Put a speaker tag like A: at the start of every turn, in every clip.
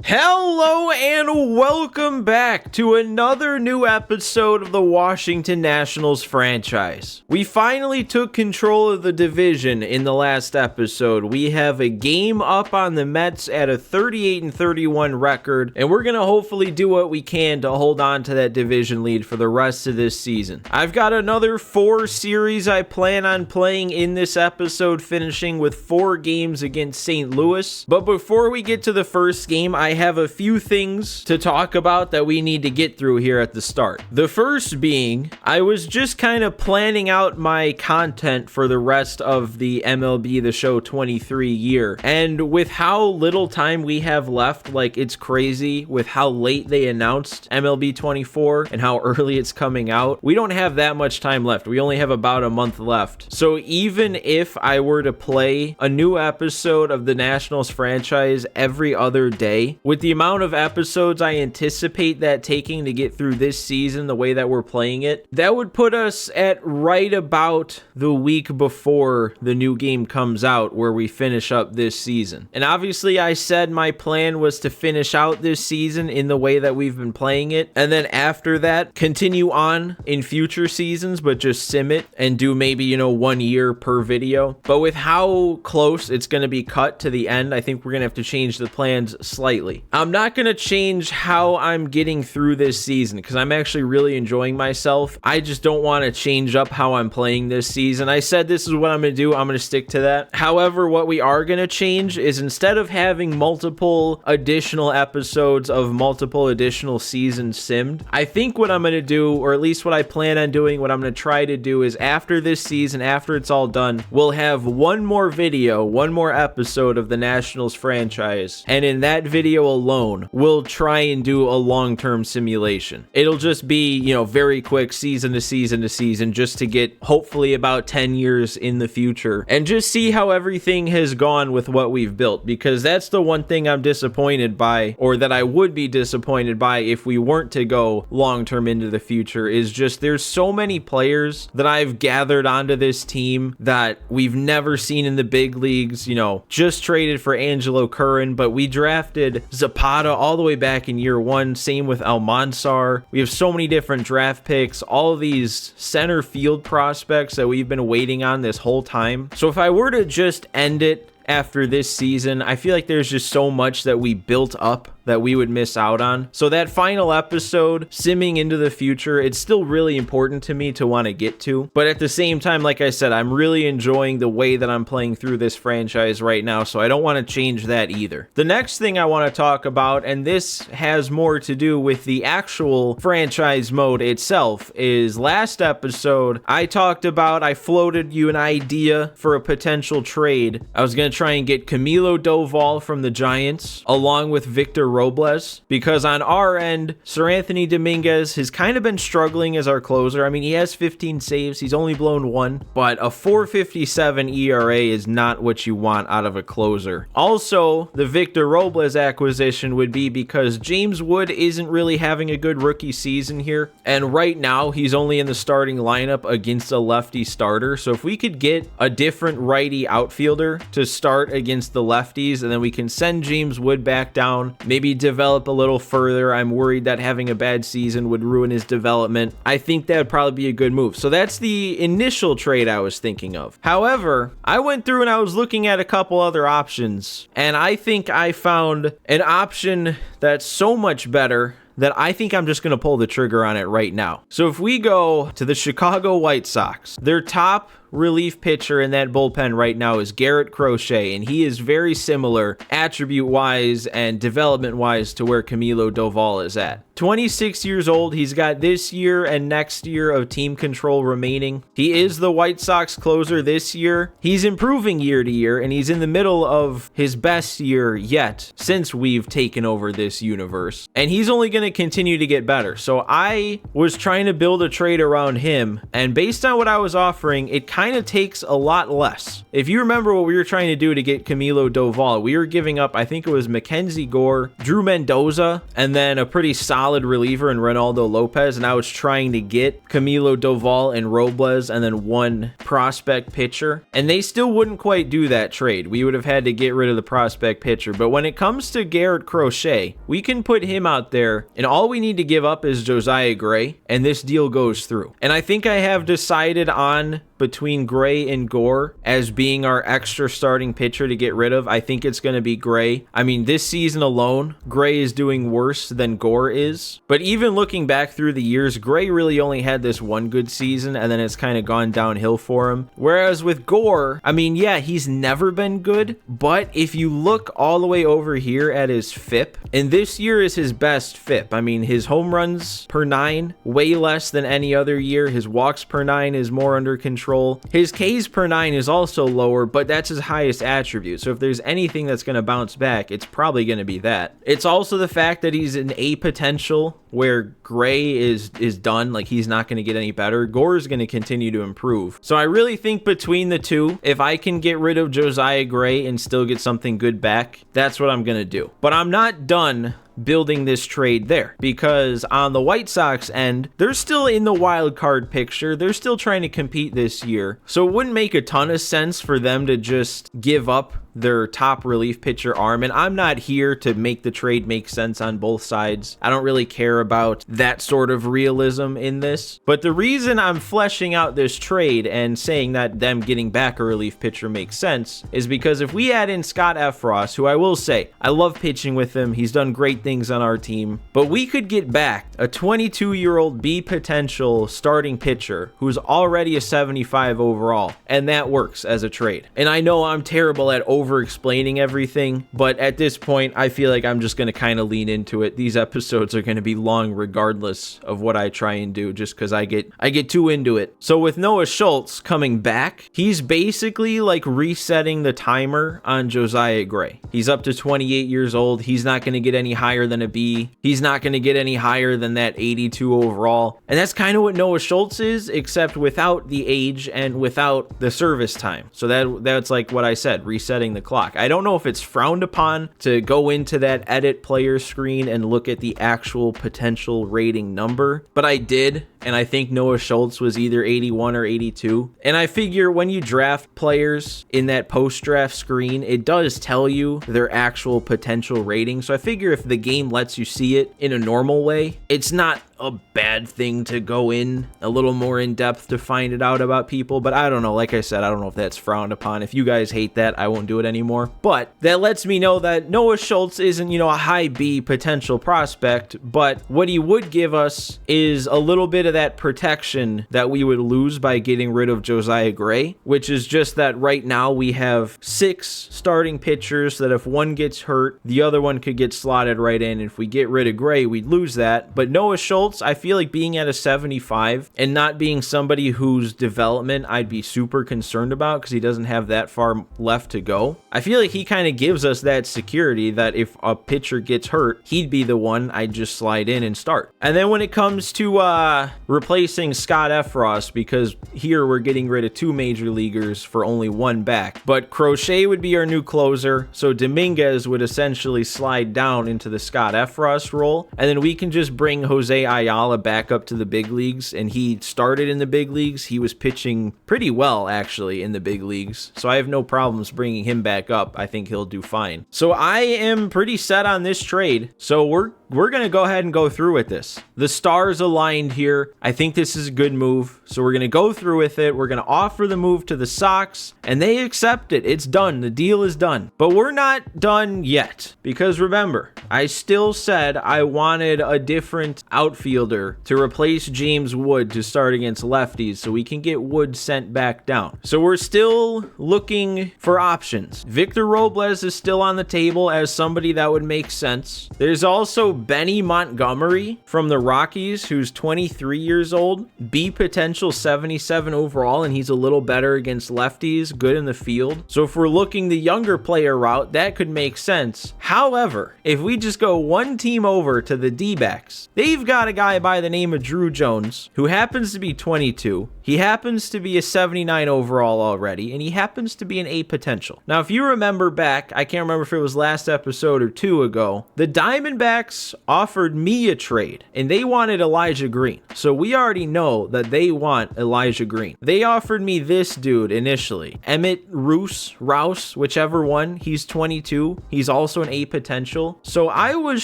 A: Hello and welcome back to another new episode of the Washington Nationals franchise. We finally took control of the division in the last episode. We have a game up on the Mets at a 38-31 record, and we're going to hopefully do what we can to hold on to that division lead for the rest of this season. I've got another 4 series I plan on playing in this episode, finishing with 4 games against St. Louis. But before we get to the first game, I have a few things to talk about that we need to get through here at the start. The first being, I was just kind of planning out my content for the rest of the MLB The Show 23 year. And with how little time we have left, like it's crazy with how late they announced MLB 24 and how early it's coming out. We don't have that much time left. We only have about a month left. So even if I were to play a new episode of the Nationals franchise every other day, with the amount of episodes I anticipate that taking to get through this season the way that we're playing it, that would put us at right about the week before the new game comes out where we finish up this season. And obviously I said my plan was to finish out this season in the way that we've been playing it, and then after that continue on in future seasons, but just sim it and do maybe 1 year per video. But with how close it's going to be cut to the end, I think we're going to have to change the plans slightly. I'm not going to change how I'm getting through this season because I'm actually really enjoying myself. I just don't want to change up how I'm playing this season. I said this is what I'm going to do. I'm going to stick to that. However, what we are going to change is instead of having multiple additional episodes of multiple additional seasons simmed, I think what I'm going to do, or at least what I plan on doing, what I'm going to try to do is after this season, after it's all done, we'll have one more video, one more episode of the Nationals franchise. And in that video alone, we'll try and do a long-term simulation. It'll just be, very quick season to season to season, just to get hopefully about 10 years in the future and just see how everything has gone with what we've built, because that's the one thing I'm disappointed by, or that I would be disappointed by if we weren't to go long-term into the future, is just there's so many players that I've gathered onto this team that we've never seen in the big leagues. Just traded for Angelo Curran, but we drafted Zapata all the way back in year 1. Same with Almanzar. We have so many different draft picks, all of these center field prospects that we've been waiting on this whole time. So if I were to just end it after this season, I feel like there's just so much that we built up that we would miss out on. So that final episode, simming into the future, it's still really important to me to want to get to. But at the same time, like I said, I'm really enjoying the way that I'm playing through this franchise right now, so I don't want to change that either. The next thing I want to talk about, and this has more to do with the actual franchise mode itself, is last episode I floated you an idea for a potential trade. I was going to try and get Camilo Doval from the Giants along with Victor Robles, because on our end, Sir Anthony Dominguez has kind of been struggling as our closer. I mean, he has 15 saves, he's only blown 1, but a 4.57 ERA is not what you want out of a closer. Also, the Victor Robles acquisition would be because James Wood isn't really having a good rookie season here, and right now he's only in the starting lineup against a lefty starter. So if we could get a different righty outfielder to start against the lefties, and then we can send James Wood back down, maybe develop a little further. I'm worried that having a bad season would ruin his development. I think that would probably be a good move. So that's the initial trade I was thinking of. However, I went through and I was looking at a couple other options, and I think I found an option that's so much better that I think I'm just going to pull the trigger on it right now. So if we go to the Chicago White Sox, their top relief pitcher in that bullpen right now is Garrett Crochet, and he is very similar attribute-wise and development-wise to where Camilo Doval is at. 26 years old, he's got this year and next year of team control remaining. He is the White Sox closer this year. He's improving year to year, and he's in the middle of his best year yet since we've taken over this universe. And he's only going to continue to get better. So I was trying to build a trade around him, and based on what I was offering, it kind of takes a lot less. If you remember what we were trying to do to get Camilo Doval, we were giving up, I think it was Mackenzie Gore, Drew Mendoza, and then a pretty solid reliever in Ronaldo Lopez, and I was trying to get Camilo Doval and Robles and then one prospect pitcher, and they still wouldn't quite do that trade. We would have had to get rid of the prospect pitcher. But when it comes to Garrett Crochet, we can put him out there, and all we need to give up is Josiah Gray, and this deal goes through. And I think I have decided on between Gray and Gore as being our extra starting pitcher to get rid of. I think it's going to be Gray. I mean, this season alone, Gray is doing worse than Gore is. But even looking back through the years, Gray really only had this one good season, and then it's kind of gone downhill for him. Whereas with Gore, I mean, yeah, he's never been good, but if you look all the way over here at his FIP, and this year is his best FIP. I mean, his home runs per 9, way less than any other year. His walks per 9 is more under control. His Ks per 9 is also lower, but that's his highest attribute. So if there's anything that's going to bounce back, it's probably going to be that. It's also the fact that he's an A potential where Gray is done. Like, he's not going to get any better. Gore is going to continue to improve. So I really think between the two, if I can get rid of Josiah Gray and still get something good back, that's what I'm going to do. But I'm not done building this trade there, because on the White Sox end, they're still in the wild card picture. They're still trying to compete this year. So it wouldn't make a ton of sense for them to just give up their top relief pitcher arm. And I'm not here to make the trade make sense on both sides. I don't really care about that sort of realism in this. But the reason I'm fleshing out this trade and saying that them getting back a relief pitcher makes sense is because if we add in Scott Efros, who I will say, I love pitching with him. He's done great things on our team. But we could get back a 22-year-old B potential starting pitcher who's already a 75 overall. And that works as a trade. And I know I'm terrible at over-explaining everything, but at this point, I feel like I'm just going to kind of lean into it. These episodes are going to be long regardless of what I try and do, just because I get too into it. So with Noah Schultz coming back, he's basically like resetting the timer on Josiah Gray. He's up to 28 years old. He's not going to get any higher than a B. He's not going to get any higher than that 82 overall. And that's kind of what Noah Schultz is, except without the age and without the service time. So that's like what I said, resetting the clock. I don't know if it's frowned upon to go into that edit player screen and look at the actual potential rating number, but I did, and I think Noah Schultz was either 81 or 82. And I figure when you draft players in that post-draft screen, it does tell you their actual potential rating. So I figure if the game lets you see it in a normal way, it's not a bad thing to go in a little more in depth to find it out about people. But I don't know. Like I said, I don't know if that's frowned upon. If you guys hate that, I won't do it anymore. But that lets me know that Noah Schultz isn't, a high B potential prospect, but what he would give us is a little bit of that protection that we would lose by getting rid of Josiah Gray, which is just that right now we have 6 starting pitchers that if one gets hurt, the other one could get slotted right in. If we get rid of Gray, we'd lose that. But Noah Schultz, I feel like being at a 75 and not being somebody whose development I'd be super concerned about because he doesn't have that far left to go. I feel like he kind of gives us that security that if a pitcher gets hurt, he'd be the one I'd just slide in and start. And then when it comes to replacing Scott Efros, because here we're getting rid of 2 major leaguers for only 1 back, but Crochet would be our new closer, so Dominguez would essentially slide down into the Scott Efros role, and then we can just bring Jose Ayala back up to the big leagues, and he started in the big leagues. He was pitching pretty well, actually, in the big leagues, so I have no problems bringing him back up. I think he'll do fine. So I am pretty set on this trade, so we're going to go ahead and go through with this. The stars aligned here. I think this is a good move, so we're going to go through with it. We're going to offer the move to the Sox, and they accept it. It's done. The deal is done. But we're not done yet, because remember, I still said I wanted a different outfielder to replace James Wood to start against lefties so we can get Wood sent back down. So we're still looking for options. options. Victor Robles is still on the table as somebody that would make sense. There's also Benny Montgomery from the Rockies, who's 23 years old, B potential 77 overall, and he's a little better against lefties, good in the field. So if we're looking the younger player route, that could make sense. However, if we just go one team over to the D-backs, they've got a guy by the name of Drew Jones, who happens to be 22. He happens to be a 79 overall already, and he happens to be an A potential. Now, if you remember back, I can't remember if it was last episode or two ago, the Diamondbacks offered me a trade, and they wanted Elijah Green. So we already know that they want Elijah Green. They offered me this dude initially, Emmett Rouse, whichever one. He's 22. He's also an A potential. So I was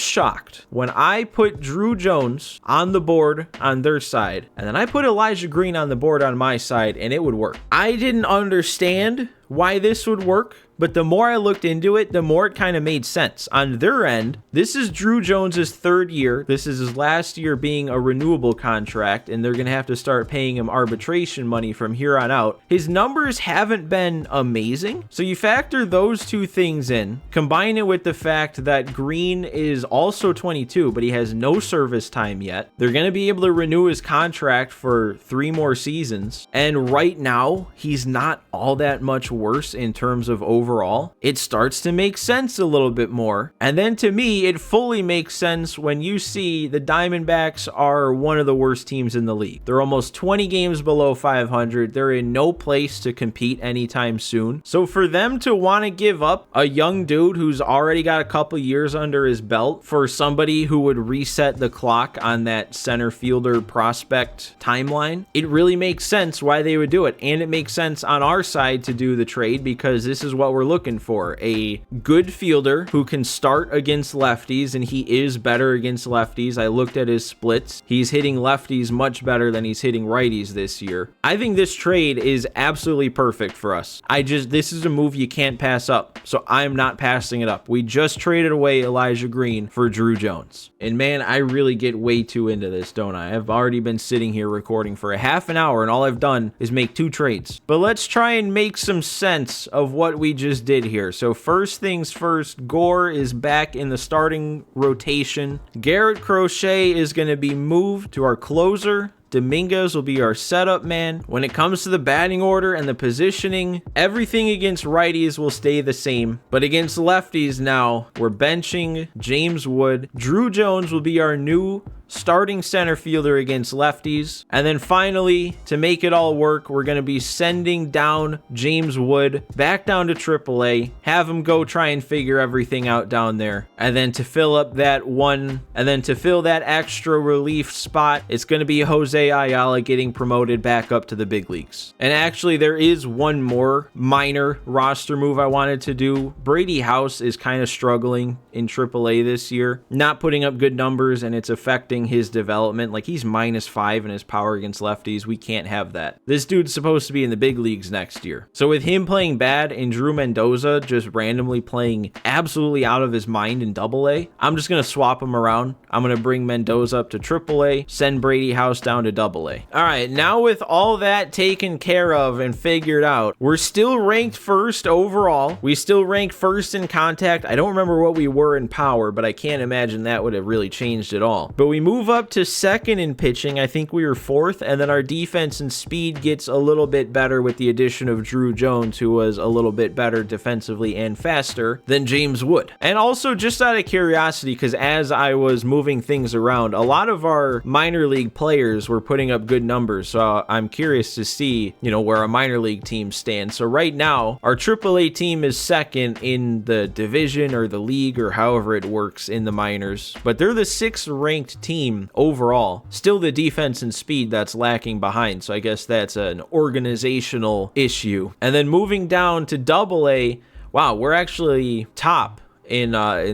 A: shocked when I put Drew Jones on the board on their side, and then I put Elijah Green on the board on my side, and it would work. I didn't understand why this would work, but the more I looked into it, the more it kind of made sense. On their end, this is Drew Jones's third year. This is his last year being a renewable contract, and they're going to have to start paying him arbitration money from here on out. His numbers haven't been amazing. So you factor those two things in, combine it with the fact that Green is also 22, but he has no service time yet. They're going to be able to renew his contract for 3 more seasons. And right now, he's not all that much worse in terms of overall. It starts to make sense a little bit more. And then to me, it fully makes sense when you see the Diamondbacks are one of the worst teams in the league. They're almost 20 games below 500. They're in no place to compete anytime soon. So for them to want to give up a young dude who's already got a couple years under his belt for somebody who would reset the clock on that center fielder prospect timeline, it really makes sense why they would do it. And it makes sense on our side to do the trade, because this is what we're looking for. A good fielder who can start against lefties, and he is better against lefties. I looked at his splits. He's hitting lefties much better than he's hitting righties this year. I think this trade is absolutely perfect for us. This is a move you can't pass up, so I'm not passing it up. We just traded away Elijah Green for Drew Jones. And man, I really get way too into this, don't I? I've already been sitting here recording for a half an hour, and all I've done is make 2 trades. But let's try and make some sense of what we just did here. So first things first, Gore is back in the starting rotation. Garrett Crochet is going to be moved to our closer. Dominguez will be our setup man. When it comes to the batting order and the positioning, everything against righties will stay the same. But against lefties now, we're benching James Wood. Drew Jones will be our new starting center fielder against lefties. And then finally, to make it all work, we're going to be sending down James Wood back down to AAA, have him go try and figure everything out down there. And then to fill up that that extra relief spot, it's going to be Jose Ayala getting promoted back up to the big leagues. And actually, there is one more minor roster move I wanted to do. Brady House is kind of struggling in AAA this year, not putting up good numbers, and it's affecting his development. Like, he's -5 in his power against lefties. We can't have that. This dude's supposed to be in the big leagues next year. So with him playing bad and Drew Mendoza just randomly playing absolutely out of his mind in AA, I'm just going to swap him around. I'm going to bring Mendoza up to AAA, send Brady House down to AA. All right, now with all that taken care of and figured out, we're still ranked first overall. We still rank first in contact. I don't remember what we were in power, but I can't imagine that would have really changed at all. But we move up to second in pitching. I think we were 4th, and then our defense and speed gets a little bit better with the addition of Drew Jones, who was a little bit better defensively and faster than James Wood. And also, just out of curiosity, because as I was moving things around, a lot of our minor league players were putting up good numbers, so I'm curious to see, where our minor league team stands. So right now, our AAA team is second in the division or the league or however it works in the minors, but they're the 6th ranked team overall. Still the defense and speed that's lacking behind, so I guess that's an organizational issue. And then moving down to AA, wow, we're actually top in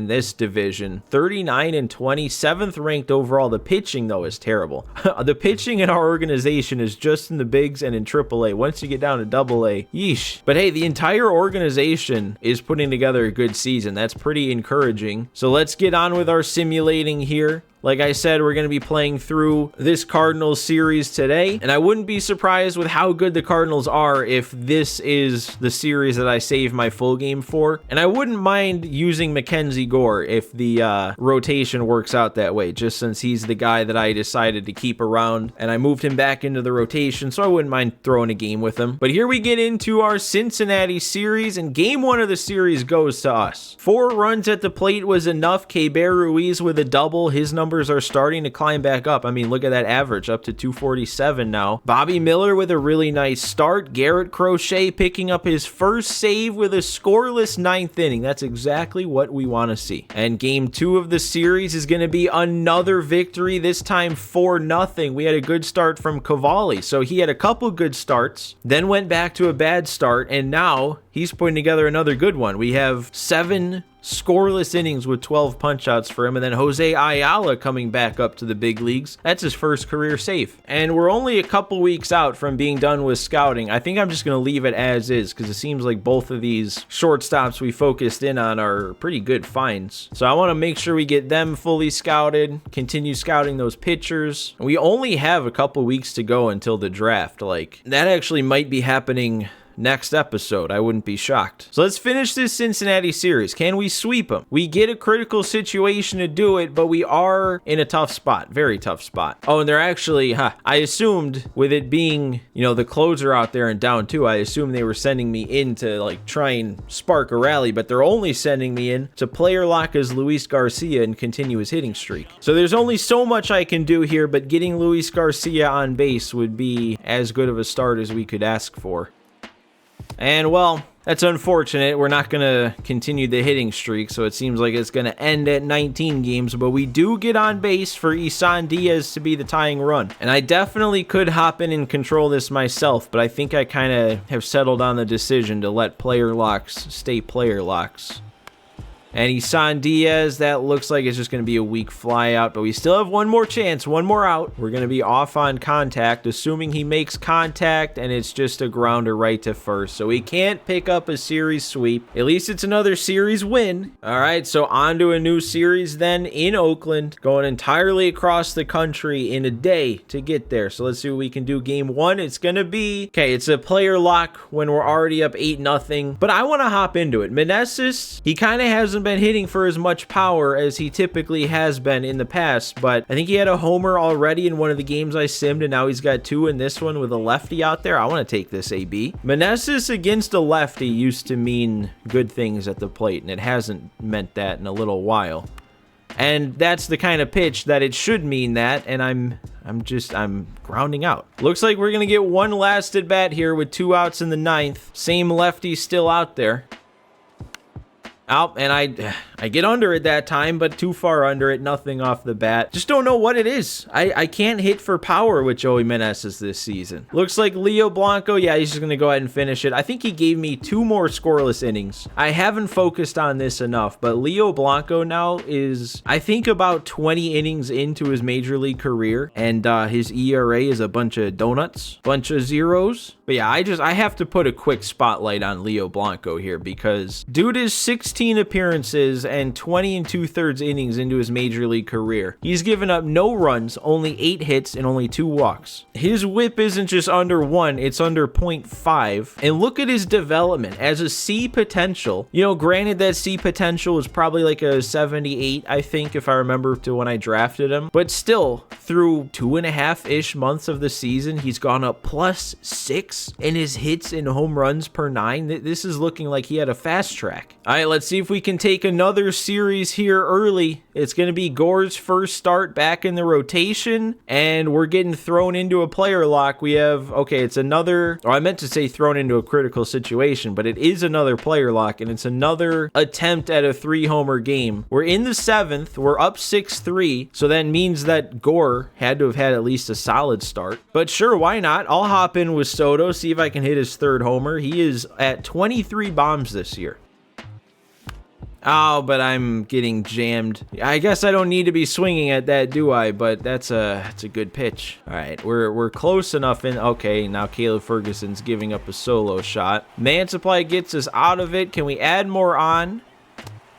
A: this division, 39 and 20, 7th ranked overall. The pitching though is terrible. The pitching in our organization is just in the bigs and in AAA. Once you get down to AA, yeesh. But hey, the entire organization is putting together a good season. That's pretty encouraging. So let's get on with our simulating here. Like I said, we're going to be playing through this Cardinals series today, and I wouldn't be surprised with how good the Cardinals are if this is the series that I save my full game for. And I wouldn't mind using Mackenzie Gore if the rotation works out that way, just since he's the guy that I decided to keep around, and I moved him back into the rotation, so I wouldn't mind throwing a game with him. But here we get into our Cincinnati series, and game 1 of the series goes to us. 4 runs at the plate was enough. Keibert Ruiz with a double. His numbers are starting to climb back up. I mean, look at that average, up to 247 now. Bobby Miller with a really nice start. Garrett Crochet picking up his first save with a scoreless 9th inning. That's exactly what we want to see. And game 2 of the series is going to be another victory, this time 4-0. We had a good start from Cavalli, so he had a couple good starts, then went back to a bad start, and now he's putting together another good one. We have 7 scoreless innings with 12 punch-outs for him, and then Jose Ayala coming back up to the big leagues. That's his first career save. And we're only a couple weeks out from being done with scouting. I think I'm just going to leave it as is, because it seems like both of these shortstops we focused in on are pretty good finds. So I want to make sure we get them fully scouted, continue scouting those pitchers. We only have a couple weeks to go until the draft. Like, that actually might be happening next episode. I wouldn't be shocked. So let's finish this Cincinnati series. Can we sweep them? We get a critical situation to do it, but we are in a tough spot. Very tough spot. Oh, and they're actually, I assumed with it being, you know, the closer out there and down 2, I assumed they were sending me in to like try and spark a rally, but they're only sending me in to player lock as Luis Garcia and continue his hitting streak. So there's only so much I can do here, but getting Luis Garcia on base would be as good of a start as we could ask for. And, well, that's unfortunate. We're not going to continue the hitting streak, so it seems like it's going to end at 19 games, but we do get on base for Isan Diaz to be the tying run. And I definitely could hop in and control this myself, but I think I kind of have settled on the decision to let player locks stay player locks. And Isan Diaz, that looks like it's just going to be a weak fly out, but we still have one more chance, one more out. We're going to be off on contact, assuming he makes contact, and it's just a grounder right to first. So we can't pick up a series sweep. At least it's another series win. All right, so on to a new series then in Oakland, going entirely across the country in a day to get there. So let's see what we can do. Game 1, it's going to be, okay, it's a player lock when we're already up 8-0, but I want to hop into it. Meneses, he kind of hasn't been hitting for as much power as he typically has been in the past, but I think he had a homer already in one of the games I simmed, and now he's got 2 in this one with a lefty out there. I want to take this AB. Meneses against a lefty used to mean good things at the plate, and it hasn't meant that in a little while. And that's the kind of pitch that it should mean that, and I'm grounding out. Looks like we're going to get one last at bat here with 2 outs in the 9th. Same lefty still out there. Out, and I get under it that time, but too far under it, nothing off the bat. Just don't know what it is. I can't hit for power with Joey Meneses this season. Looks like Leo Blanco, yeah, he's just going to go ahead and finish it. I think he gave me 2 more scoreless innings. I haven't focused on this enough, but Leo Blanco now is, I think, about 20 innings into his major league career, and his ERA is a bunch of donuts, bunch of zeros. But yeah, I have to put a quick spotlight on Leo Blanco here, because dude is 16 appearances and 20 2/3 innings into his major league career. He's given up no runs, only 8 hits, and only 2 walks. His whip isn't just under 1, it's under 0.5. And look at his development as a C potential. You know, granted that C potential was probably like a 78, I think, if I remember to when I drafted him. But still, through 2.5-ish months of the season, he's gone up +6 in his hits and home runs per 9. This is looking like he had a fast track. All right, let's see if we can take another series here early. It's going to be Gore's first start back in the rotation, and we're getting thrown into a player lock. We have, okay, it's another, or I meant to say thrown into a critical situation, but it is another player lock, and it's another attempt at a 3-homer game. We're in the 7th. We're up 6-3, so that means that Gore had to have had at least a solid start. But sure, why not? I'll hop in with Soto, see if I can hit his 3rd homer. He is at 23 bombs this year. Oh, but I'm getting jammed. I guess I don't need to be swinging at that, do I? But that's a good pitch. All right, we're close enough in. Okay, now Caleb Ferguson's giving up a solo shot. Man Supply gets us out of it. Can we add more on?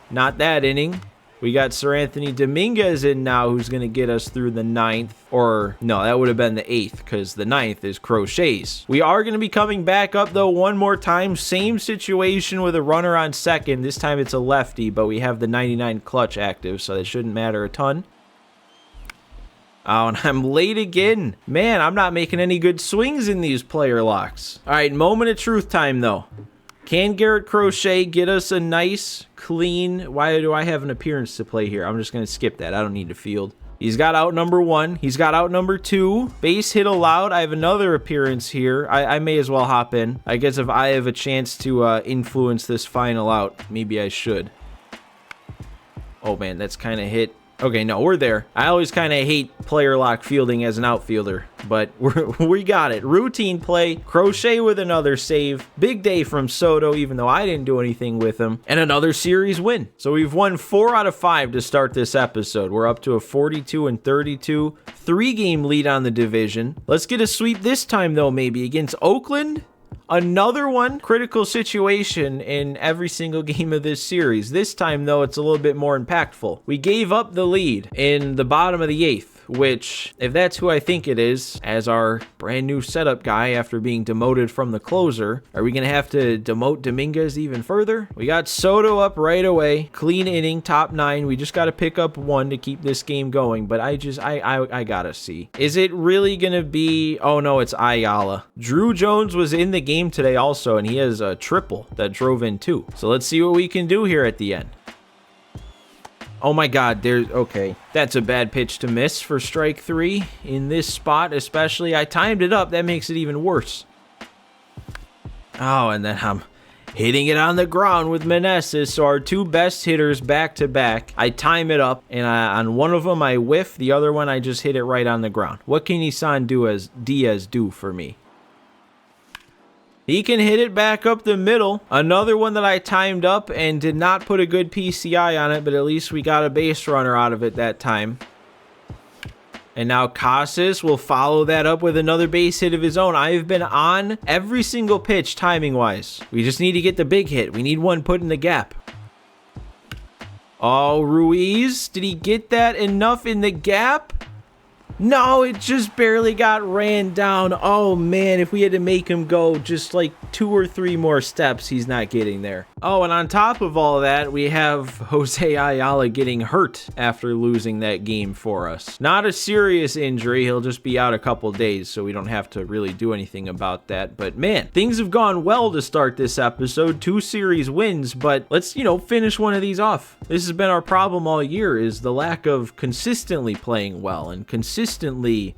A: Not that inning. We got Sir Anthony Dominguez in now, who's going to get us through the 9th. Or, no, that would have been the 8th, because the 9th is Crochet's. We are going to be coming back up, though, one more time. Same situation with a runner on second. This time it's a lefty, but we have the 99 clutch active, so that shouldn't matter a ton. Oh, and I'm late again. Man, I'm not making any good swings in these player locks. All right, moment of truth time, though. Can Garrett Crochet get us a nice, clean... Why do I have an appearance to play here? I'm just going to skip that. I don't need to field. He's got out number 1. He's got out number 2. Base hit allowed. I have another appearance here. I may as well hop in. I guess if I have a chance to influence this final out, maybe I should. Oh, man, that's kind of hit. Okay, no, we're there. I always kind of hate player lock fielding as an outfielder, but we got it. Routine play. Crochet with another save. Big day from Soto, even though I didn't do anything with him. And another series win. So we've won 4 out of 5 to start this episode. We're up to a 42-32, 3-game lead on the division. Let's get a sweep this time, though, maybe against Oakland. Another one, critical situation in every single game of this series. This time, though, it's a little bit more impactful. We gave up the lead in the bottom of the 8th, which, if that's who I think it is, as our brand new setup guy after being demoted from the closer, are we going to have to demote Dominguez even further? We got Soto up right away. Clean inning, top 9. We just got to pick up 1 to keep this game going, but I got to see. Is it really going to be... Oh, no, it's Ayala. Drew Jones was in the game today also, and he has a triple that drove in 2. So let's see what we can do here at the end. Oh my God, okay. That's a bad pitch to miss for strike 3 in this spot, especially. I timed it up. That makes it even worse. Oh, and then I'm hitting it on the ground with Meneses. So our 2 best hitters back to back. I time it up, and on one of them I whiff. The other one I just hit it right on the ground. What can Isan Diaz do for me? He can hit it back up the middle. Another one that I timed up and did not put a good PCI on it, but at least we got a base runner out of it that time. And now Casas will follow that up with another base hit of his own. I've been on every single pitch timing-wise. We just need to get the big hit. We need one put in the gap. Oh, Ruiz, did he get that enough in the gap? No, it just barely got ran down. Oh, man, if we had to make him go just like 2 or 3 more steps, he's not getting there. Oh, and on top of all that, we have Jose Ayala getting hurt after losing that game for us. Not a serious injury. He'll just be out a couple days, so we don't have to really do anything about that. But, man, things have gone well to start this episode. 2 series wins, but let's, finish one of these off. This has been our problem all year, is the lack of consistently playing well and consistently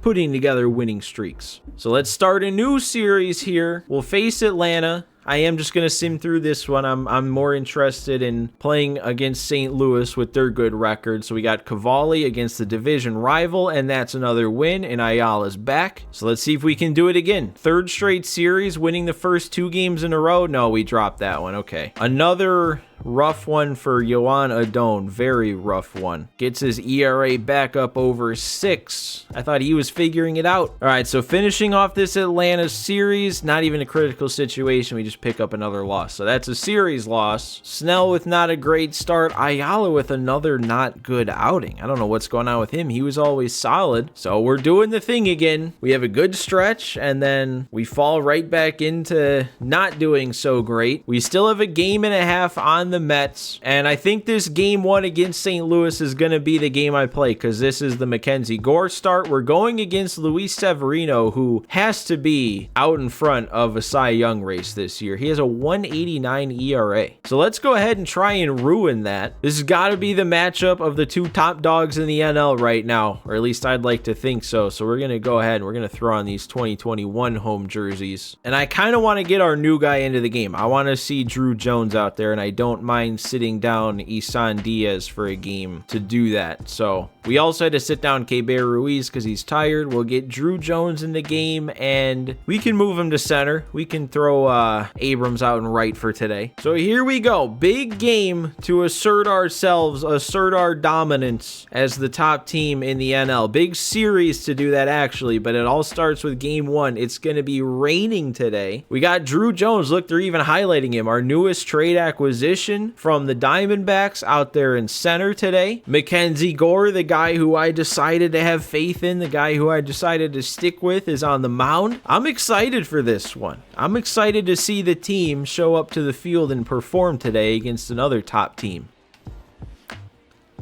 A: putting together winning streaks. So let's start a new series here. We'll face Atlanta. I am just going to sim through this one. I'm more interested in playing against St. Louis with their good record. So we got Cavalli against the division rival, and that's another win, and Ayala's back. So let's see if we can do it again. 3rd straight series, winning the first 2 games in a row. No, we dropped that one. Okay. Another rough one for Yohan Adon. Very rough one. Gets his ERA back up over 6. I thought he was figuring it out. All right, so finishing off this Atlanta series, not even a critical situation. We just pick up another loss. So that's a series loss. Snell with not a great start. Ayala with another not good outing. I don't know what's going on with him. He was always solid. So we're doing the thing again. We have a good stretch, and then we fall right back into not doing so great. We still have a game and a half on the Mets, and I think this game 1 against St. Louis is going to be the game I play, because this is the Mackenzie Gore start. We're going against Luis Severino, who has to be out in front of a Cy Young race this year. He has a 189 ERA. So let's go ahead and try and ruin that. This has got to be the matchup of the 2 top dogs in the NL right now, or at least I'd like to think so. So we're going to go ahead and we're going to throw on these 2021 home jerseys. And I kind of want to get our new guy into the game. I want to see Drew Jones out there, and I don't mind sitting down Isan Diaz for a game to do that. So We also had to sit down K-Bear Ruiz because he's tired. We'll get Drew Jones in the game, and we can move him to center. We can throw Abrams out and right for today. So here we go. Big game to assert ourselves, assert our dominance as the top team in the NL. Big series to do that, actually, but it all starts with game one. It's going to be raining today. We got Drew Jones. Look, they're even highlighting him. Our newest trade acquisition from the Diamondbacks out there in center today. Mackenzie Gore, the guy who I decided to have faith in, the guy who I decided to stick with, is on the mound. I'm excited for this one. I'm excited to see the team show up to the field and perform today against another top team.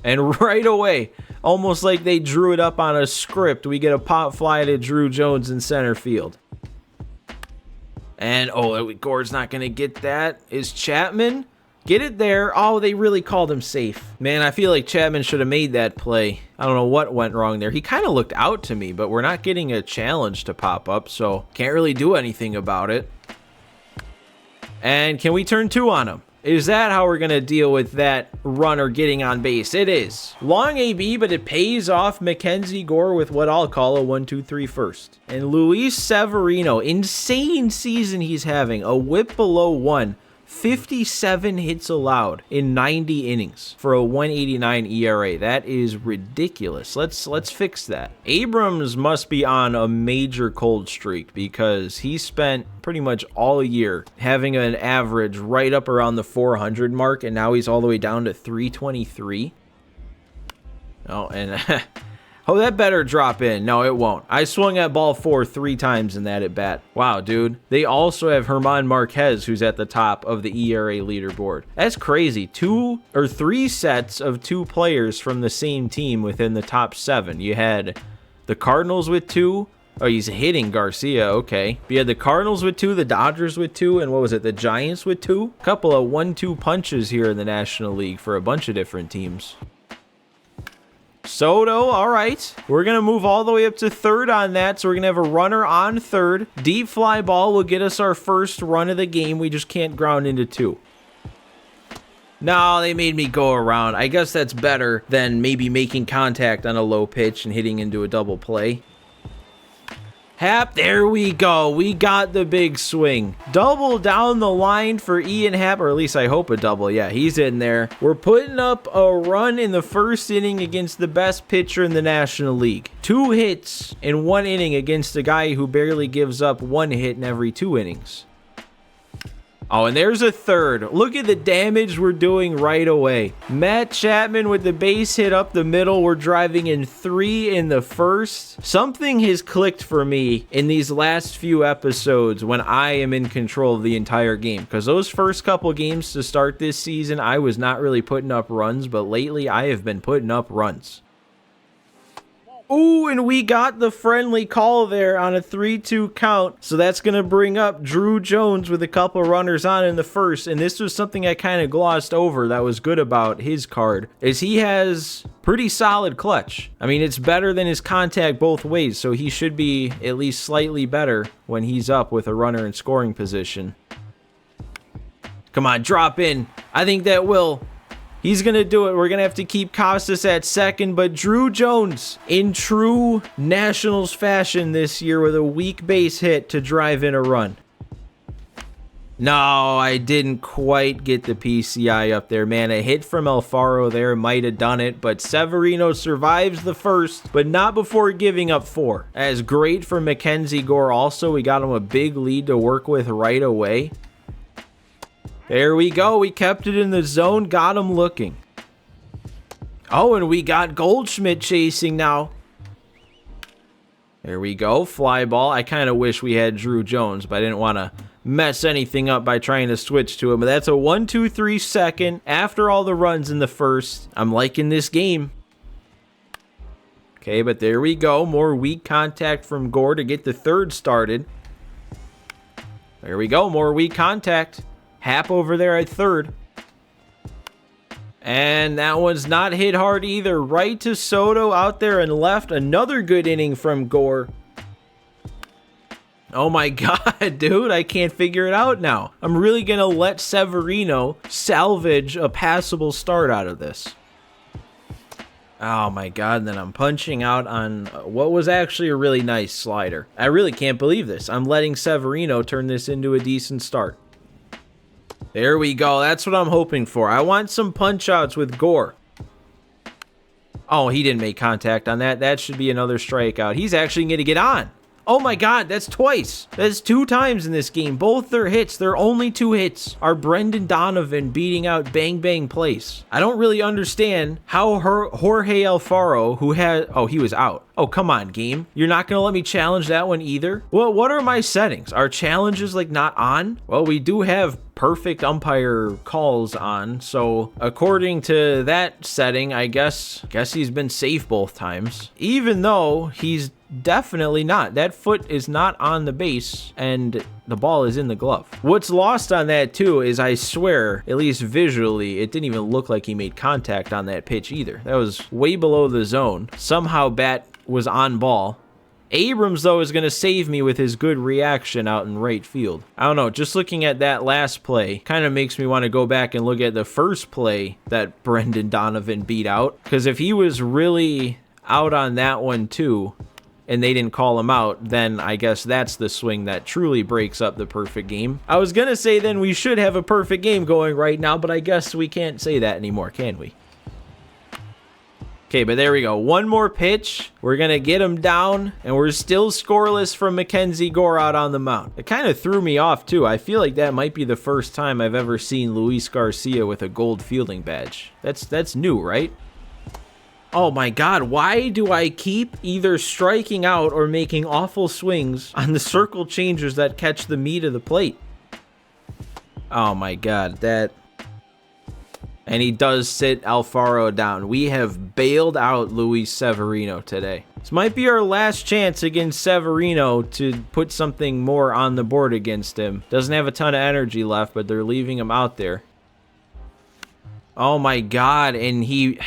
A: And right away, almost like they drew it up on a script, we get a pop fly to Drew Jones in center field. And, oh, Gore's not going to get that. Is Chapman? Get it there. Oh, they really called him safe. Man, I feel like Chapman should have made that play. I don't know what went wrong there. He kind of looked out to me, but we're not getting a challenge to pop up, so can't really do anything about it. And can we turn 2 on him? Is that how we're going to deal with that runner getting on base? It is. Long AB, but it pays off Mackenzie Gore with what I'll call a 1-2-3 first. And Luis Severino, insane season he's having. A whip below 1. 57 hits allowed in 90 innings for a 189 ERA. That is ridiculous. Let's fix that. Abrams must be on a major cold streak because he spent pretty much all year having an average right up around the 400 mark, and now he's all the way down to 323. Oh, and oh, that better drop in. No, it won't. I swung at ball 4 3 times in that at bat. Wow, dude. They also have German Marquez, who's at the top of the ERA leaderboard. That's crazy. 2 or 3 sets of 2 players from the same team within the top 7. You had the Cardinals with 2. Oh, he's hitting Garcia. Okay. You had the Cardinals with 2, the Dodgers with 2, and what was it? The Giants with 2? A couple of 1-2 punches here in the National League for a bunch of different teams. Soto, all right. We're going to move all the way up to third on that, so we're going to have a runner on third. Deep fly ball will get us our first run of the game. We just can't ground into 2. No, they made me go around. I guess that's better than maybe making contact on a low pitch and hitting into a double play. Happ, there we go. We got the big swing. Double down the line for Ian Happ, or at least I hope a double. Yeah, he's in there. We're putting up a run in the first inning against the best pitcher in the National League. 2 hits in 1 inning against a guy who barely gives up 1 hit in every 2 innings. Oh, and there's a third. Look at the damage we're doing right away. Matt Chapman with the base hit up the middle. We're driving in 3 in the first. Something has clicked for me in these last few episodes when I am in control of the entire game. Because those first couple games to start this season, I was not really putting up runs, but lately I have been putting up runs. Ooh, and we got the friendly call there on a 3-2 count. So that's going to bring up Drew Jones with a couple runners on in the first. And this was something I kind of glossed over that was good about his card, is he has pretty solid clutch. I mean, it's better than his contact both ways, so he should be at least slightly better when he's up with a runner in scoring position. Come on, drop in. I think that will. He's going to do it. We're going to have to keep Costas at second, but Drew Jones in true Nationals fashion this year with a weak base hit to drive in a run. No, I didn't quite get the PCI up there, man. A hit from Alfaro there might have done it, but Severino survives the first, but not before giving up 4. As great for Mackenzie Gore also. We got him a big lead to work with right away. There we go. We kept it in the zone. Got him looking. Oh, and we got Goldschmidt chasing now. There we go. Fly ball. I kind of wish we had Drew Jones, but I didn't want to mess anything up by trying to switch to him. But that's a 1-2-3 second after all the runs in the first. I'm liking this game. Okay, but there we go. More weak contact from Gore to get the third started. There we go. More weak contact. Happ over there at third. And that one's not hit hard either. Right to Soto out there and left. Another good inning from Gore. Oh my God, dude. I can't figure it out now. I'm really going to let Severino salvage a passable start out of this. Oh my God, and then I'm punching out on what was actually a really nice slider. I really can't believe this. I'm letting Severino turn this into a decent start. There we go. That's what I'm hoping for. I want some punch outs with Gore. Oh, he didn't make contact on that. That should be another strikeout. He's actually going to get on. Oh my God, that's twice. That's 2 times in this game. Both their hits, their only 2 hits, are Brendan Donovan beating out Bang Bang Place. I don't really understand how Jorge Alfaro, who had... Oh, he was out. Oh, come on, game. You're not going to let me challenge that one either? Well, what are my settings? Are challenges, like, not on? Well, we do have perfect umpire calls on, so according to that setting, I guess he's been safe both times. Even though he's definitely not. That foot is not on the base, and the ball is in the glove. What's lost on that, too, is I swear, at least visually, it didn't even look like he made contact on that pitch either. That was way below the zone. Somehow, bat was on ball. Abrams, though, is going to save me with his good reaction out in right field. I don't know, just looking at that last play kind of makes me want to go back and look at the first play that Brendan Donovan beat out. Because if he was really out on that one, too, and they didn't call him out, then I guess that's the swing that truly breaks up the perfect game. I was going to say then we should have a perfect game going right now, but I guess we can't say that anymore, can we? Okay, but there we go. One more pitch. We're going to get him down, and we're still scoreless from Mackenzie Gore out on the mound. It kind of threw me off, too. I feel like that might be the first time I've ever seen Luis Garcia with a gold fielding badge. That's new, right? Oh my God, why do I keep either striking out or making awful swings on the circle changers that catch the meat of the plate? Oh my God, that... And he does sit Alfaro down. We have bailed out Luis Severino today. This might be our last chance against Severino to put something more on the board against him. Doesn't have a ton of energy left, but they're leaving him out there. Oh my God, and he...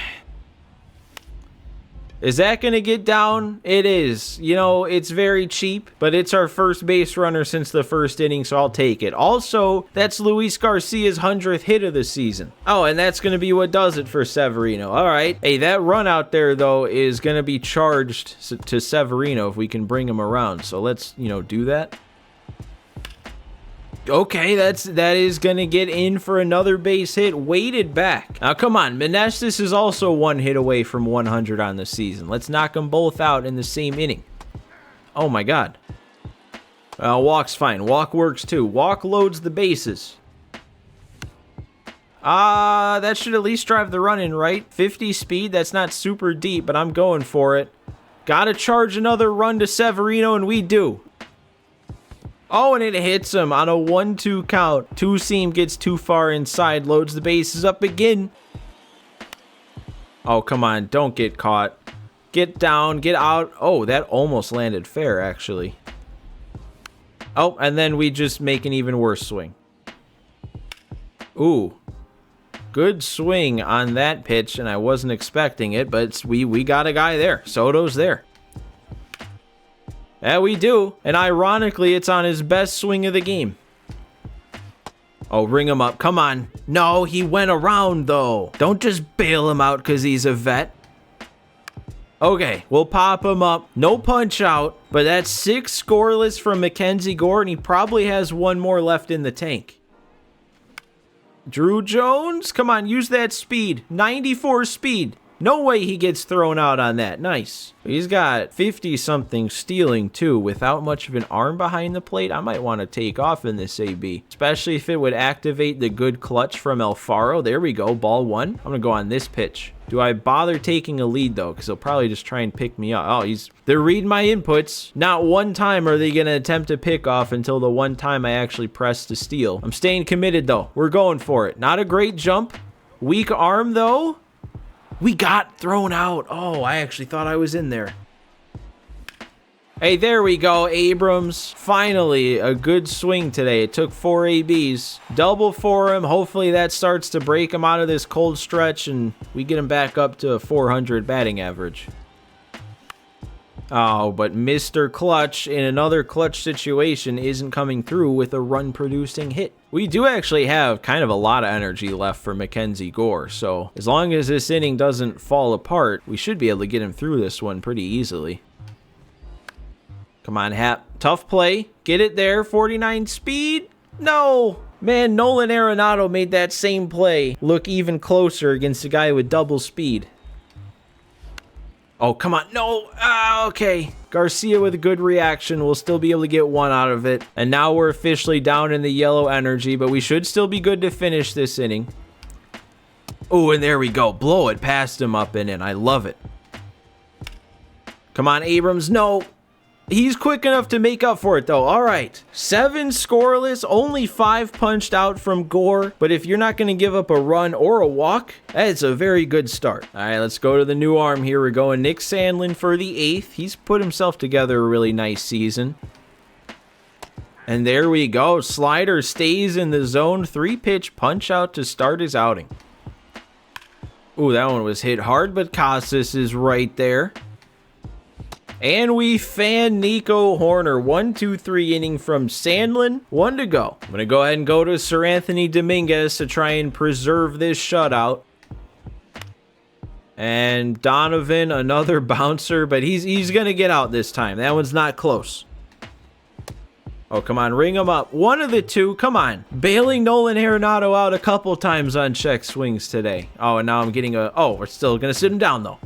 A: Is that going to get down? It is. You know, it's very cheap, but it's our first base runner since the first inning, so I'll take it. Also, that's Luis Garcia's 100th hit of the season. Oh, and that's going to be what does it for Severino. All right. Hey, that run out there, though, is going to be charged to Severino if we can bring him around. So let's, do that. Okay, that is going to get in for another base hit. Weighted back. Now, come on. Meneses is also 1 hit away from 100 on the season. Let's knock them both out in the same inning. Oh, my God. Walk's fine. Walk works, too. Walk loads the bases. That should at least drive the run in, right? 50 speed. That's not super deep, but I'm going for it. Gotta charge another run to Severino, and we do. Oh, and it hits him on a 1-2 count. Two-seam gets too far inside, loads the bases up again. Oh, come on. Don't get caught. Get down, get out. Oh, that almost landed fair, actually. Oh, and then we just make an even worse swing. Ooh. Good swing on that pitch, and I wasn't expecting it, but we got a guy there. Soto's there. Yeah, we do. And ironically, it's on his best swing of the game. Oh, ring him up. Come on. No, he went around, though. Don't just bail him out because he's a vet. Okay, we'll pop him up. No punch out, but that's 6 scoreless from Mackenzie Gore, and he probably has 1 more left in the tank. Drew Jones? Come on, use that speed. 94 speed. No way he gets thrown out on that. Nice. He's got 50-something stealing, too, without much of an arm behind the plate. I might want to take off in this AB, especially if it would activate the good clutch from Alfaro. There we go. Ball 1. I'm going to go on this pitch. Do I bother taking a lead, though? Because he'll probably just try and pick me up. Oh, they're reading my inputs. Not one time are they going to attempt to pick off until the one time I actually press to steal. I'm staying committed, though. We're going for it. Not a great jump. Weak arm, though. We got thrown out. Oh, I actually thought I was in there. Hey, there we go, Abrams. Finally, a good swing today. It took 4 ABs. Double for him. Hopefully that starts to break him out of this cold stretch and we get him back up to a 400 batting average. Oh, but Mr. Clutch in another clutch situation isn't coming through with a run-producing hit. We do actually have kind of a lot of energy left for Mackenzie Gore, so as long as this inning doesn't fall apart, we should be able to get him through this one pretty easily. Come on, Hap. Tough play. Get it there. 49 speed. No. Man, Nolan Arenado made that same play look even closer against a guy with double speed. Oh, come on. No. Okay. Garcia with a good reaction. We'll still be able to get one out of it. And now we're officially down in the yellow energy, but we should still be good to finish this inning. Oh, and there we go. Blow it past him up and in. I love it. Come on, Abrams. No. He's quick enough to make up for it, though. All right. 7 scoreless, only 5 punched out from Gore. But if you're not going to give up a run or a walk, that's a very good start. All right, let's go to the new arm here. We're going Nick Sandlin for the 8th. He's put himself together a really nice season. And there we go. Slider stays in the zone. 3-pitch punch out to start his outing. Ooh, that one was hit hard, but Casas is right there. And we fan Nico Horner. 1-2-3 inning from Sandlin. 1 to go. I'm going to go ahead and go to Sir Anthony Dominguez to try and preserve this shutout. And Donovan, another bouncer, but he's going to get out this time. That one's not close. Oh, come on, ring him up. One of the two, come on. Bailing Nolan Arenado out a couple times on check swings today. Oh, and now I'm getting a... Oh, we're still going to sit him down, though.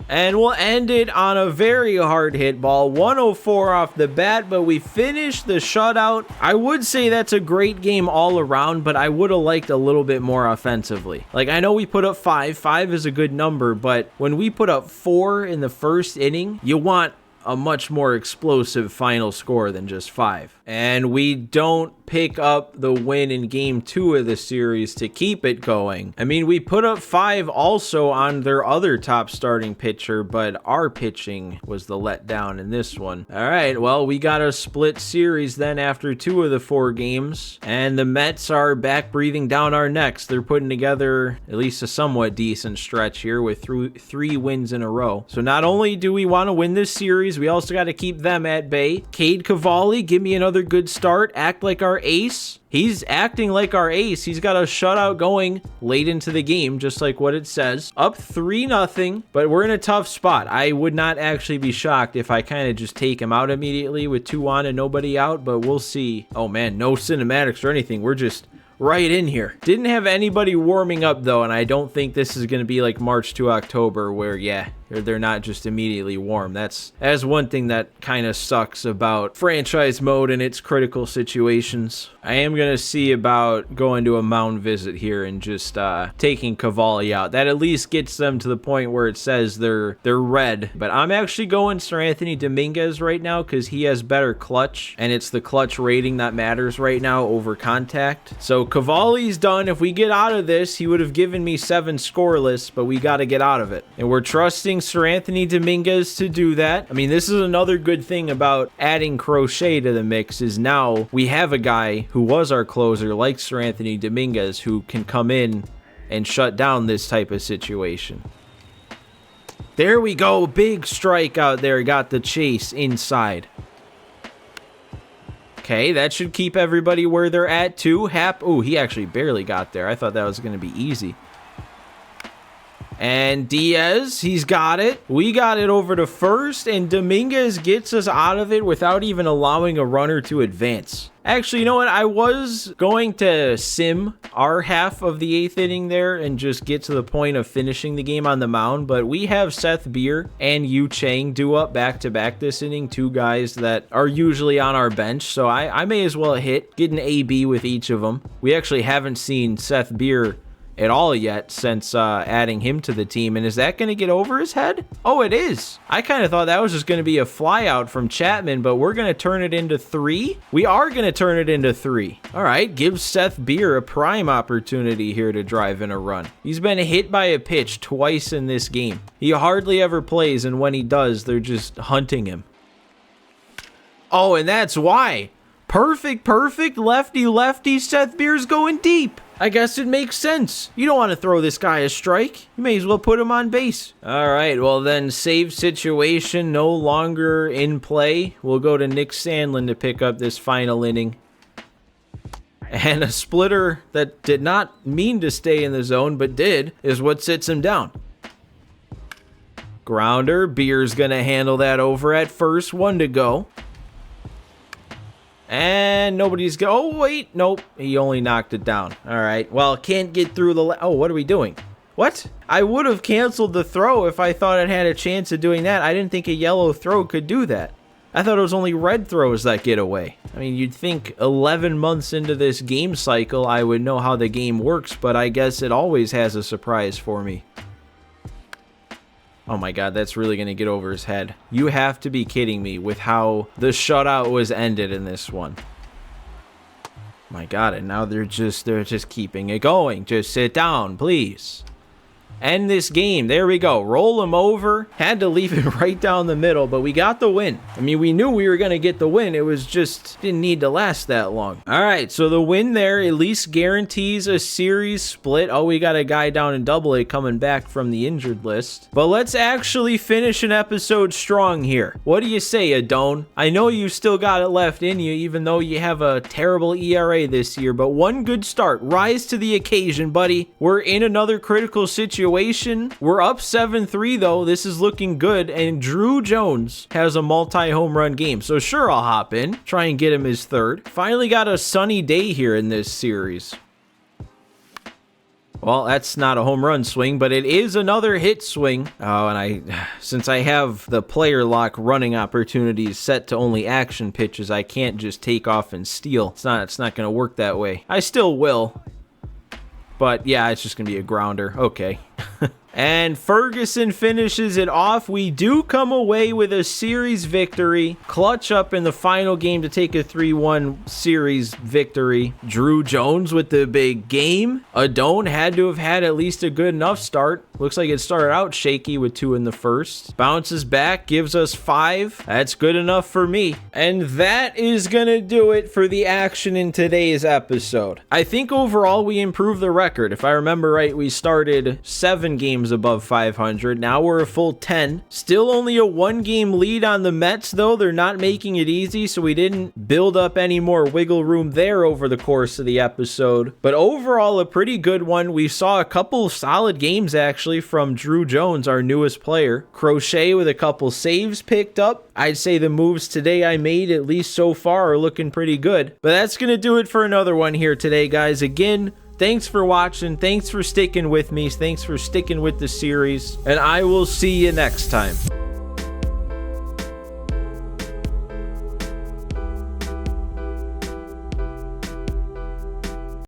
A: And we'll end it on a very hard hit ball. 104 off the bat, but we finished the shutout. I would say that's a great game all around, but I would have liked a little bit more offensively. Like, I know we put up 5. 5 is a good number, but when we put up 4 in the first inning, you want a much more explosive final score than just 5. And we don't pick up the win in game 2 of the series to keep it going. I mean, we put up 5 also on their other top starting pitcher, but our pitching was the letdown in this one. All right, well, we got a split series then after 2 of the 4 games, and the Mets are back breathing down our necks. They're putting together at least a somewhat decent stretch here with 3 wins in a row. So not only do we want to win this series, we also got to keep them at bay. Cade Cavalli, give me another good start. Act like our ace. He's acting like our ace. He's got a shutout going late into the game, just like what it says. Up 3-0, but we're in a tough spot. I would not actually be shocked if I kind of just take him out immediately with 2 on and nobody out, but we'll see. Oh man, no cinematics or anything. We're just right in here. Didn't have anybody warming up though, and I don't think this is going to be like March to October where, yeah, they're not just immediately warm. That's one thing that kind of sucks about franchise mode and its critical situations. I am going to see about going to a mound visit here and just taking Cavalli out. That at least gets them to the point where it says they're red. But I'm actually going Sir Anthony Dominguez right now because he has better clutch, and it's the clutch rating that matters right now over contact. So Cavalli's done. If we get out of this, he would have given me 7 scoreless, but we got to get out of it. And we're trusting Sir Anthony Dominguez to do that. I mean, this is another good thing about adding Crochet to the mix is now we have a guy who was our closer like Sir Anthony Dominguez who can come in and shut down this type of situation. There we go. Big strike out there. Got the chase inside. Okay, that should keep everybody where they're at too. Hap, oh, he actually barely got there. I thought that was going to be easy. And Diaz, he's got it. We got it over to first, and Dominguez gets us out of it without even allowing a runner to advance. Actually, you know what? I was going to sim our half of the 8th inning there and just get to the point of finishing the game on the mound, but we have Seth Beer and Yu Chang due up back-to-back this inning, 2 guys that are usually on our bench, so I may as well get an AB with each of them. We actually haven't seen Seth Beer at all yet since adding him to the team. And is that going to get over his head? Oh, it is. I kind of thought that was just going to be a flyout from Chapman, but we're going to turn it into 3. We are going to turn it into 3. All right, give Seth Beer a prime opportunity here to drive in a run. He's been hit by a pitch twice in this game. He hardly ever plays, and when he does, they're just hunting him. Oh, and that's why. Perfect, perfect. Lefty, lefty. Seth Beer's going deep. I guess it makes sense. You don't want to throw this guy a strike. You may as well put him on base. All right, well then, save situation no longer in play. We'll go to Nick Sandlin to pick up this final inning. And a splitter that did not mean to stay in the zone, but did, is what sits him down. Grounder. Beer's going to handle that over at first. 1 to go. And nobody's go. Oh, wait. Nope. He only knocked it down. All right. Well, can't get through the... Oh, what are we doing? What? I would have canceled the throw if I thought it had a chance of doing that. I didn't think a yellow throw could do that. I thought it was only red throws that get away. I mean, you'd think 11 months into this game cycle, I would know how the game works, but I guess it always has a surprise for me. Oh my God, that's really going to get over his head. You have to be kidding me with how the shutout was ended in this one. My God, and now they're just keeping it going. Just sit down, please. End this game. There we go. Roll him over. Had to leave it right down the middle, but we got the win. I mean, we knew we were going to get the win. It was just didn't need to last that long. All right, so the win there at least guarantees a series split. Oh, we got a guy down in Double-A coming back from the injured list. But let's actually finish an episode strong here. What do you say, Adone? I know you still got it left in you, even though you have a terrible ERA this year, but one good start. Rise to the occasion, buddy. We're in another critical situation. We're up 7-3 though. This is looking good, and Drew Jones has a multi-home run game, so sure, I'll hop in, try and get him his third. Finally got a sunny day here in this series. Well, that's not a home run swing, but it is another hit swing. Oh, and since I have the player lock running opportunities set to only action pitches, I can't just take off and steal. It's not going to work that way. I still will. But yeah, it's just going to be a grounder. Okay. And Ferguson finishes it off. We do come away with a series victory. Clutch up in the final game to take a 3-1 series victory. Drew Jones with the big game. Adone had to have had at least a good enough start. Looks like it started out shaky with 2 in the first. Bounces back, gives us 5. That's good enough for me. And that is going to do it for the action in today's episode. I think overall we improved the record. If I remember right, we started 7 games above 500. Now we're a full 10. Still only a 1-game lead on the Mets, though. They're not making it easy, so we didn't build up any more wiggle room there over the course of the episode. But overall, a pretty good one. We saw a couple solid games, actually, from Drew Jones, our newest player. Crochet with a couple saves picked up. I'd say the moves today I made, at least so far, are looking pretty good. But that's going to do it for another one here today, guys. Again, thanks for watching. Thanks for sticking with me. Thanks for sticking with the series. And I will see you next time.